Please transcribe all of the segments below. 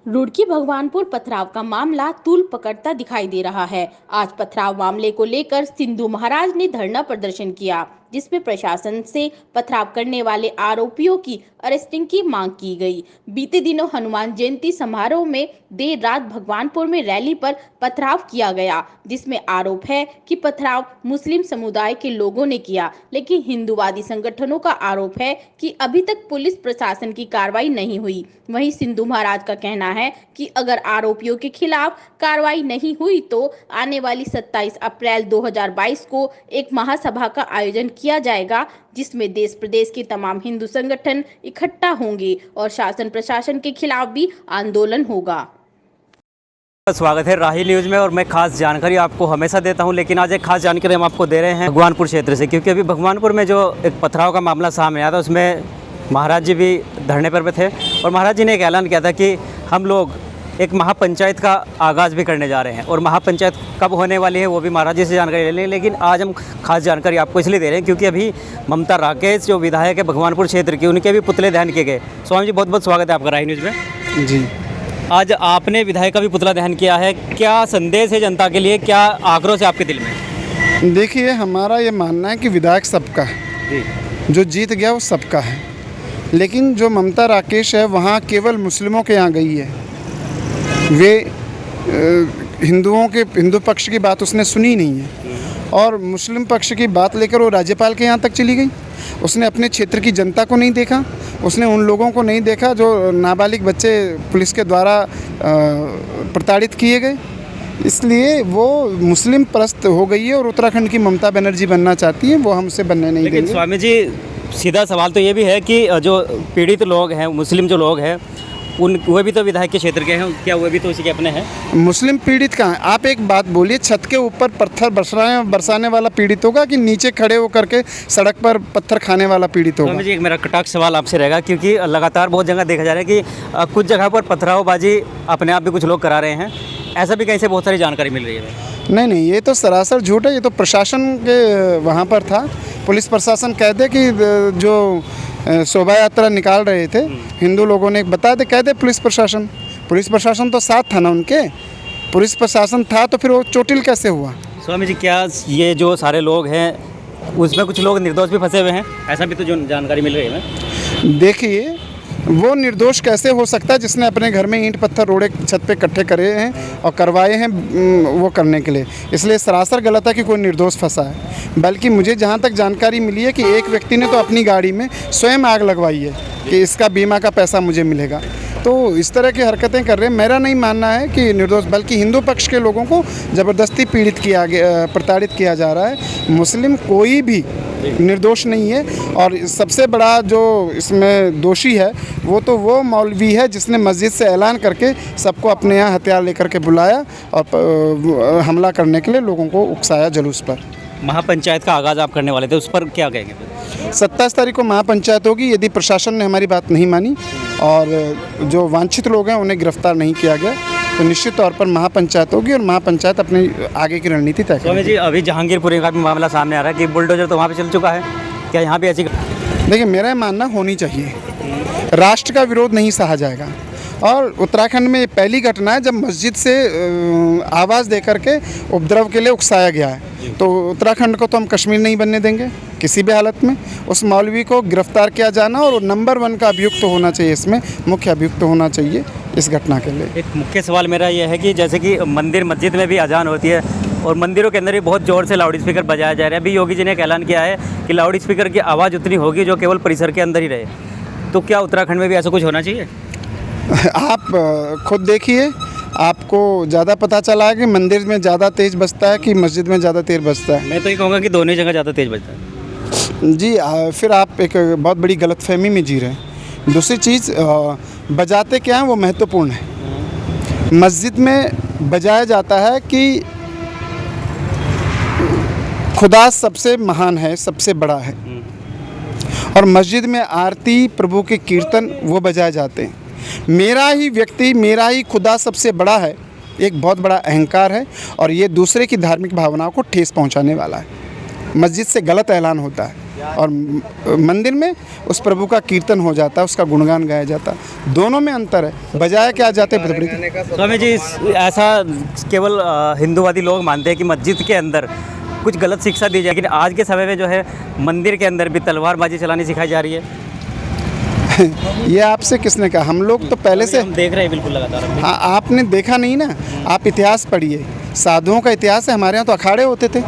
रुड़की भगवानपुर पथराव का मामला तूल पकड़ता दिखाई दे रहा है। आज पथराव मामले को लेकर सिंधु महाराज ने धरना प्रदर्शन किया, जिसमें प्रशासन से पथराव करने वाले आरोपियों की अरेस्टिंग की मांग की गई। बीते दिनों हनुमान जयंती समारोह में देर रात भगवानपुर में रैली पर पथराव किया गया, जिसमें आरोप है कि पथराव मुस्लिम समुदाय के लोगों ने किया, लेकिन हिंदूवादी संगठनों का आरोप है कि अभी तक पुलिस प्रशासन की कार्रवाई नहीं हुई। वहीं सिंधु महाराज का कहना है कि अगर आरोपियों के खिलाफ कार्रवाई नहीं हुई तो आने वाली 27 अप्रैल 2022 को एक महासभा का आयोजन किया जाएगा, जिसमें देश प्रदेश के तमाम हिंदू संगठन इकट्ठा होंगे और शासन प्रशासन के खिलाफ भी आंदोलन होगा। स्वागत है राही न्यूज़ में। और मैं खास जानकारी आपको हमेशा देता हूं, लेकिन आज एक खास जानकारी हम आपको दे रहे हैं भगवानपुर क्षेत्र से, क्योंकि अभी भगवानपुर में जो एक पथराव का मामला सामने आया था, उसमें महाराज जी भी धरने पर थे और महाराज जी ने एक ऐलान किया था कि हम लोग एक महापंचायत का आगाज़ भी करने जा रहे हैं। और महापंचायत कब होने वाली है वो भी महाराज जी से जानकारी ले लें, लेकिन आज हम खास जानकारी आपको इसलिए दे रहे हैं क्योंकि अभी ममता राकेश जो विधायक है भगवानपुर क्षेत्र की, उनके भी पुतले दहन किए गए। स्वामी जी बहुत बहुत स्वागत है आपका राही न्यूज़ में। जी, आज आपने विधायक का भी पुतला दहन किया है, क्या संदेश है जनता के लिए, क्या आक्रोश है आपके दिल में? देखिए, हमारा ये मानना है कि विधायक सबका है जी। जो जीत गया वो सबका है, लेकिन जो ममता राकेश है वहाँ केवल मुस्लिमों के यहाँ गई है। वे हिंदू पक्ष की बात उसने सुनी नहीं है और मुस्लिम पक्ष की बात लेकर वो राज्यपाल के यहाँ तक चली गई। उसने अपने क्षेत्र की जनता को नहीं देखा, उसने उन लोगों को नहीं देखा जो नाबालिग बच्चे पुलिस के द्वारा प्रताड़ित किए गए। इसलिए वो मुस्लिम परस्त हो गई है और उत्तराखंड की ममता बनर्जी बनना चाहती है, वो हमसे बनने नहीं देंगे। लेकिन स्वामी जी, सीधा सवाल तो ये भी है कि जो पीड़ित लोग हैं, मुस्लिम जो लोग हैं, वे भी तो विधायक के क्षेत्र के हैं, क्या वे भी तो उसी के अपने हैं? मुस्लिम पीड़ित कहाँ है? आप एक बात बोलिए, छत के ऊपर पत्थर बरसाने वाला पीड़ित होगा कि नीचे खड़े होकर के सड़क पर पत्थर खाने वाला पीड़ित होगा? स्वामी जी, एक मेरा कटाक्ष सवाल आपसे रहेगा, क्योंकि लगातार बहुत जगह देखा जा रहा है कि कुछ जगह पर पथरावबाजी अपने आप भी कुछ लोग करा रहे हैं, ऐसा भी कहीं से बहुत सारी जानकारी मिल रही है। नहीं, ये तो सरासर झूठ है। ये तो प्रशासन के वहाँ पर था, पुलिस प्रशासन कह दे कि जो शोभा यात्रा निकाल रहे थे हिंदू लोगों ने, बता दे, कह दे पुलिस प्रशासन तो साथ था ना उनके। पुलिस प्रशासन था तो फिर वो चोटिल कैसे हुआ? स्वामी जी, क्या ये जो सारे लोग हैं उसमें कुछ लोग निर्दोष भी फंसे हुए हैं, ऐसा भी तो जो जानकारी मिल रही है हमें? देखिए, वो निर्दोष कैसे हो सकता है जिसने अपने घर में ईंट पत्थर रोड़े छत पे इकट्ठे करे हैं और करवाए हैं वो करने के लिए। इसलिए सरासर गलत है कि कोई निर्दोष फंसा है। बल्कि मुझे जहाँ तक जानकारी मिली है कि एक व्यक्ति ने तो अपनी गाड़ी में स्वयं आग लगवाई है कि इसका बीमा का पैसा मुझे मिलेगा। तो इस तरह की हरकतें कर रहे हैं। मेरा नहीं मानना है कि निर्दोष, बल्कि हिंदू पक्ष के लोगों को ज़बरदस्ती पीड़ित किया गया, प्रताड़ित किया जा रहा है। मुस्लिम कोई भी निर्दोष नहीं है। और सबसे बड़ा जो इसमें दोषी है वो मौलवी है जिसने मस्जिद से ऐलान करके सबको अपने यहाँ हथियार लेकर के बुलाया और हमला करने के लिए लोगों को उकसाया जुलूस पर। महापंचायत का आगाज़ आप करने वाले थे, उस पर क्या कहेंगे? 27 तारीख को महापंचायत होगी। यदि प्रशासन ने हमारी बात नहीं मानी और जो वांछित लोग हैं उन्हें गिरफ्तार नहीं किया गया तो निश्चित तौर पर महापंचायत होगी और महापंचायत अपनी आगे की रणनीति तय करेगी। स्वामी जी, अभी जहांगीरपुरी का भी मामला सामने आ रहा है कि बुलडोजर तो वहाँ पे चल चुका है, क्या यहाँ भी ऐसी? देखिए, मेरा मानना होनी चाहिए। राष्ट्र का विरोध नहीं सहा जाएगा और उत्तराखंड में ये पहली घटना है जब मस्जिद से आवाज़ दे करके उपद्रव के लिए उकसाया गया है। तो उत्तराखंड को तो हम कश्मीर नहीं बनने देंगे किसी भी हालत में। उस मौलवी को गिरफ्तार किया जाना और नंबर 1 का अभियुक्त तो होना चाहिए, इसमें मुख्य अभियुक्त तो होना चाहिए इस घटना के लिए। एक मुख्य सवाल मेरा ये है कि जैसे कि मंदिर मस्जिद में भी अजान होती है और मंदिरों के अंदर भी बहुत ज़ोर से लाउड स्पीकर बजाया जा रहा है। अभी योगी जी ने एक ऐलान किया है कि लाउड स्पीकर की आवाज़ उतनी होगी जो केवल परिसर के अंदर ही रहे। तो क्या उत्तराखंड में भी ऐसा कुछ होना चाहिए? आप खुद देखिए, आपको ज़्यादा पता चला है कि मंदिर में ज़्यादा तेज़ बजता है कि मस्जिद में ज़्यादा तेज़ बजता है? मैं तो ये कहूँगा कि दोनों जगह ज़्यादा तेज़ बजता है। जी, फिर आप एक बहुत बड़ी गलतफहमी में जी रहे हैं। दूसरी चीज़, बजाते क्या हैं वो महत्वपूर्ण है। मस्जिद में बजाया जाता है कि खुदा सबसे महान है, सबसे बड़ा है, और मस्जिद में आरती, प्रभु के कीर्तन वो बजाए जाते हैं। मेरा ही व्यक्ति, मेरा ही खुदा सबसे बड़ा है, एक बहुत बड़ा अहंकार है और ये दूसरे की धार्मिक भावनाओं को ठेस पहुंचाने वाला है। मस्जिद से गलत ऐलान होता है। और मंदिर में उस प्रभु का कीर्तन हो जाता है, उसका गुणगान गाया जाता है। दोनों में अंतर है। बजाय क्या जाते हैं स्वामी जी, ऐसा केवल हिंदूवादी लोग मानते हैं कि मस्जिद के अंदर कुछ गलत शिक्षा दी जाए, लेकिन आज के समय में जो है मंदिर के अंदर भी तलवारबाजी चलानी सिखाई जा रही है। ये आपसे किसने कहा? हम लोग तो पहले से हम देख रहे हैं बिल्कुल लगातार। हाँ, आपने देखा नहीं ना, आप इतिहास पढ़िए। साधुओं का इतिहास है, हमारे यहाँ तो अखाड़े होते थे।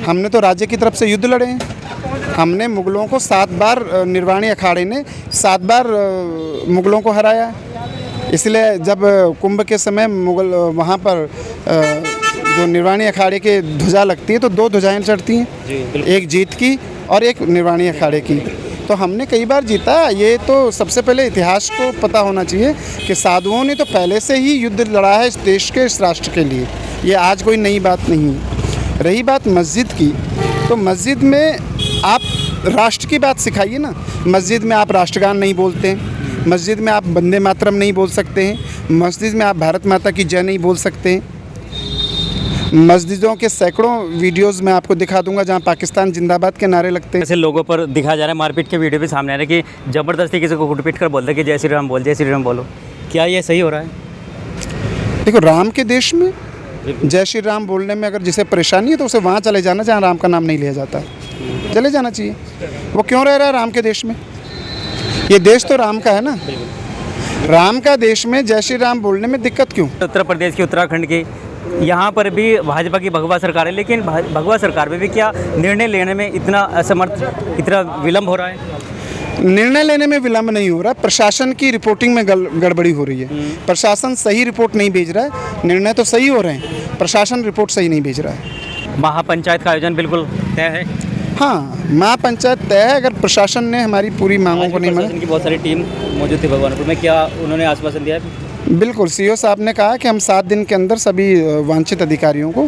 हमने तो राज्य की तरफ से युद्ध लड़े हैं। हमने मुगलों को 7 बार, निर्वाणी अखाड़े ने 7 बार मुगलों को हराया। इसलिए जब कुंभ के समय मुगल वहाँ पर जो निर्वाणी अखाड़े के ध्वजा लगती है तो 2 ध्वजाएं चढ़ती हैं, एक जीत की और एक निर्वाणी अखाड़े की। तो हमने कई बार जीता। ये तो सबसे पहले इतिहास को पता होना चाहिए कि साधुओं ने तो पहले से ही युद्ध लड़ा है इस देश के, इस राष्ट्र के लिए। ये आज कोई नई बात नहीं है। रही बात मस्जिद की, तो मस्जिद में आप राष्ट्र की बात सिखाइए ना। मस्जिद में आप राष्ट्रगान नहीं बोलते हैं, मस्जिद में आप वंदे मातरम नहीं बोल सकते हैं, मस्जिद में आप भारत माता की जय नहीं बोल सकते हैं। मस्जिदों के सैकड़ों वीडियोस मैं आपको दिखा दूंगा जहां पाकिस्तान जिंदाबाद के नारे लगते हैं। ऐसे लोगों पर दिखाया जा रहा है, मारपीट के वीडियो भी सामने आ रहे हैं कि ज़बरदस्ती किसी को कुटपीट कर बोलते हैं कि जय श्री राम बोल, जय श्री राम बोलो। क्या ये सही हो रहा है? देखो, राम के देश में जय श्री राम बोलने में अगर जिसे परेशानी है तो उसे वहाँ चले जाना जहाँ राम का नाम नहीं लिया जाता है। चले जाना चाहिए। वो क्यों रह रहा है राम के देश में? ये देश तो राम का है ना। राम का देश में जय श्री राम बोलने में दिक्कत क्यों? उत्तर प्रदेश की, उत्तराखंड की, यहाँ पर भी भाजपा की भगवा सरकार है, लेकिन भगवा सरकार में भी क्या निर्णय लेने में इतना असमर्थ, इतना विलम्ब हो रहा है? निर्णय लेने में विलम्ब नहीं हो रहा, प्रशासन की रिपोर्टिंग में गड़बड़ी हो रही है। प्रशासन सही रिपोर्ट नहीं भेज रहा है। निर्णय तो सही हो रहे हैं, प्रशासन रिपोर्ट सही नहीं भेज रहा है। महापंचायत का आयोजन बिल्कुल तय है। हाँ, महापंचायत तय है अगर प्रशासन ने हमारी पूरी मांगों को नहीं माना। की बहुत सारी टीम मौजूद थी भगवानपुर में, क्या उन्होंने आश्वासन दिया है? बिल्कुल, सीओ साहब ने कहा कि हम 7 दिन के अंदर सभी वांछित अधिकारियों को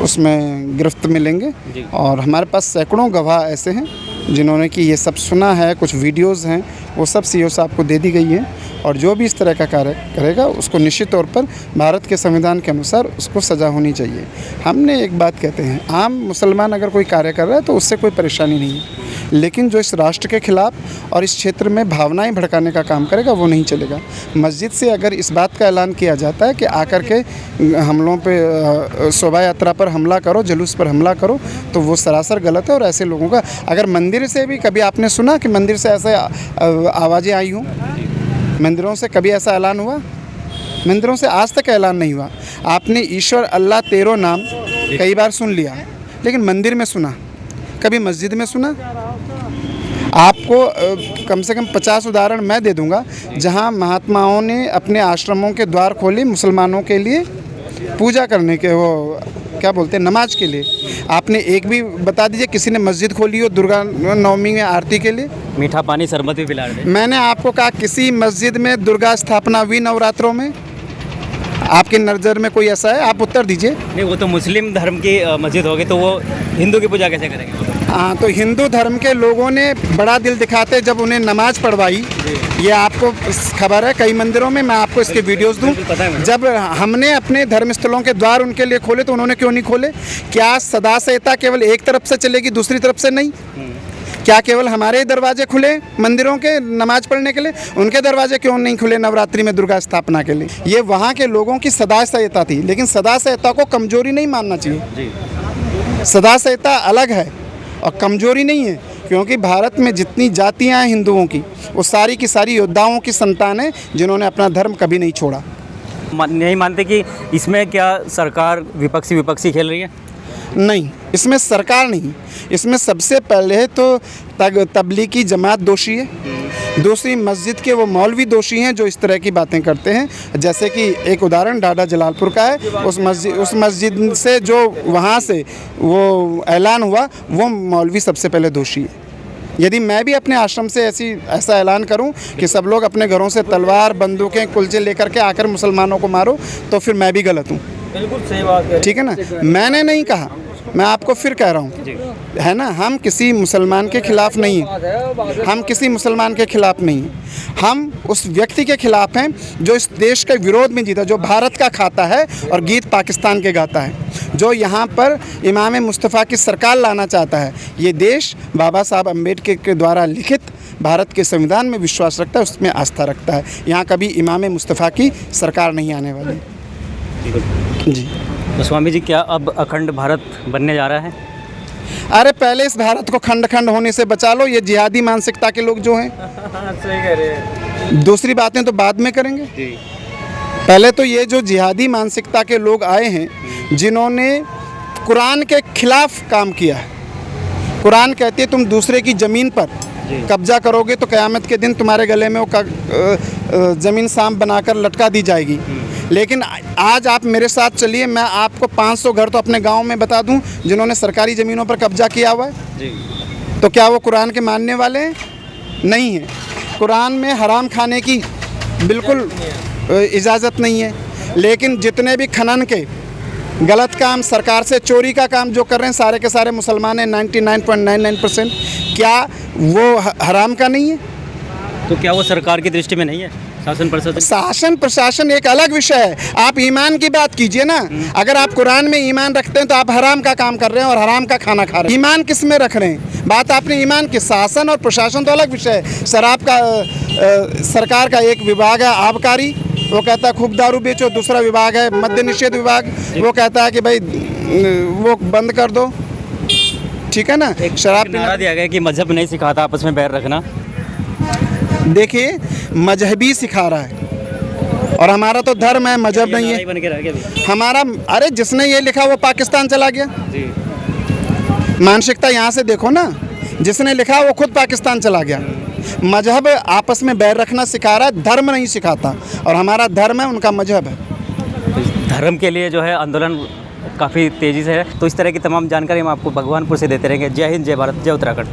उसमें गिरफ्त मिलेंगे। और हमारे पास सैकड़ों गवाह ऐसे हैं जिन्होंने कि ये सब सुना है, कुछ वीडियोस हैं, वो सब सीओ साहब को दे दी गई हैं। और जो भी इस तरह का कार्य करेगा उसको निश्चित तौर पर भारत के संविधान के अनुसार उसको सज़ा होनी चाहिए। हमने एक बात कहते हैं, आम मुसलमान अगर कोई कार्य कर रहा है तो उससे कोई परेशानी नहीं है, लेकिन जो इस राष्ट्र के खिलाफ और इस क्षेत्र में भावनाएं भड़काने का काम करेगा वो नहीं चलेगा। मस्जिद से अगर इस बात का ऐलान किया जाता है कि आकर के हमलों पे शोभा यात्रा पर हमला करो, जुलूस पर हमला करो, तो वो सरासर गलत है। और ऐसे लोगों का अगर मंदिर से भी कभी आपने सुना कि मंदिर से ऐसे आवाज़ें आई हों? मंदिरों से कभी ऐसा ऐलान हुआ? मंदिरों से आज तक ऐलान नहीं हुआ। आपने ईश्वर अल्लाह तेरो नाम कई बार सुन लिया, लेकिन मंदिर में सुना, कभी मस्जिद में सुना? आपको कम से कम 50 उदाहरण मैं दे दूंगा जहां महात्माओं ने अपने आश्रमों के द्वार खोले मुसलमानों के लिए पूजा करने के, वो क्या बोलते हैं, नमाज के लिए। आपने एक भी बता दीजिए किसी ने मस्जिद खोली हो दुर्गा नवमी में आरती के लिए? मीठा पानी शरबत भी पिला रहे। मैंने आपको कहा किसी मस्जिद में दुर्गा स्थापना हुई नवरात्रों में? आपकी नज़र में कोई ऐसा है? आप उत्तर दीजिए। नहीं, वो तो मुस्लिम धर्म की मस्जिद होगी, तो वो हिंदू की पूजा कैसे करेंगे? हाँ, तो हिंदू धर्म के लोगों ने बड़ा दिल दिखाते जब उन्हें नमाज पढ़वाई। ये आपको खबर है, कई मंदिरों में मैं आपको इसके वीडियोस दूं। जब हमने अपने धर्म स्थलों के द्वार उनके लिए खोले तो उन्होंने क्यों नहीं खोले? क्या सदा संहिता केवल एक तरफ से चलेगी, दूसरी तरफ से नहीं? क्या केवल हमारे दरवाजे खुले मंदिरों के नमाज पढ़ने के लिए? उनके दरवाजे क्यों नहीं खुले नवरात्रि में दुर्गा स्थापना के लिए? ये वहाँ के लोगों की सदा संहिता थी, लेकिन सदा संहिता को कमजोरी नहीं मानना चाहिए। सदा संहिता अलग है और कमजोरी नहीं है, क्योंकि भारत में जितनी जातियां हैं हिंदुओं की, वो सारी की सारी योद्धाओं की संतान है जिन्होंने अपना धर्म कभी नहीं छोड़ा। नहीं मानते कि इसमें क्या सरकार विपक्षी खेल रही है? नहीं, इसमें सरकार नहीं, इसमें सबसे पहले तो तबलीगी जमात दोषी है, दूसरी मस्जिद के वो मौलवी दोषी हैं जो इस तरह की बातें करते हैं। जैसे कि एक उदाहरण डाडा जलालपुर का है, उस मस्जिद से जो वहाँ से वो ऐलान हुआ, वो मौलवी सबसे पहले दोषी है। यदि मैं भी अपने आश्रम से ऐसा ऐलान करूं कि सब लोग अपने घरों से तलवार, बंदूकें, कुलचे लेकर के आकर मुसलमानों को मारो, तो फिर मैं भी गलत हूं। बिल्कुल सही बात है, ठीक है ना? मैंने नहीं कहा, मैं आपको फिर कह रहा हूँ, है ना, हम किसी मुसलमान के खिलाफ नहीं हैं, हम किसी मुसलमान के खिलाफ नहीं हैं, हम उस व्यक्ति के खिलाफ हैं जो इस देश के विरोध में जीता, जो भारत का खाता है और गीत पाकिस्तान के गाता है, जो यहाँ पर इमाम मुस्तफ़ा की सरकार लाना चाहता है। ये देश बाबा साहब अम्बेडकर के द्वारा लिखित भारत के संविधान में विश्वास रखता है, उसमें आस्था रखता है। यहाँ कभी इमाम मुस्तफ़ा की सरकार नहीं आने वाली। जी। तो स्वामी जी, क्या अब अखंड भारत बनने जा रहा है? अरे पहले इस भारत को खंड खंड होने से बचा लो। ये जिहादी मानसिकता के लोग जो हैं सही कह रहे हैं। दूसरी बातें तो बाद में करेंगे। जी। पहले तो ये जो जिहादी मानसिकता के लोग आए हैं, जिन्होंने कुरान के खिलाफ काम किया है। कुरान कहती है तुम दूसरे की ज़मीन पर कब्जा करोगे तो क़यामत के दिन तुम्हारे गले में वो ज़मीन सांप बनाकर लटका दी जाएगी। लेकिन आज आप मेरे साथ चलिए, मैं आपको 500 घर तो अपने गांव में बता दूं जिन्होंने सरकारी ज़मीनों पर कब्जा किया हुआ है। जी। तो क्या वो कुरान के मानने वाले हैं? नहीं है। कुरान में हराम खाने की बिल्कुल इजाज़त नहीं है। लेकिन जितने भी खनन के गलत काम, सरकार से चोरी का काम जो कर रहे हैं, सारे के सारे मुसलमान हैं 99.99%। क्या वो हराम का नहीं है? तो क्या वो सरकार की दृष्टि में नहीं है? शासन प्रशासन एक अलग विषय है। आप ईमान की बात कीजिए ना। अगर आप कुरान में ईमान रखते हैं तो आप हराम का काम कर रहे हैं और हराम का खाना खा रहे हैं। ईमान किस में रख रहे हैं? बात आपने ईमान की, शासन और प्रशासन तो अलग विषय है। शराब का सरकार का एक विभाग है आबकारी, वो कहता है खूब दारू बेचो। दूसरा विभाग है मद्य निषेध विभाग, वो कहता है कि भाई वो बंद कर दो। ठीक है ना। शराब नारा दिया गया कि मजहब नहीं सिखाता आपस में बैर रखना। देखिए, मजहबी सिखा रहा है और हमारा तो धर्म है, मजहब नहीं है बन के रह गया हमारा। अरे जिसने ये लिखा वो पाकिस्तान चला गया। जी। मानसिकता यहाँ से देखो ना, जिसने लिखा वो खुद पाकिस्तान चला गया। मजहब आपस में बैर रखना सिखा रहा है, धर्म नहीं सिखाता। और हमारा धर्म है, उनका मजहब है। धर्म के लिए जो है आंदोलन काफ़ी तेज़ी से है। तो इस तरह की तमाम जानकारी हम आपको भगवानपुर से देते रहेंगे। जय हिंद, जय भारत, जय उत्तराखंड।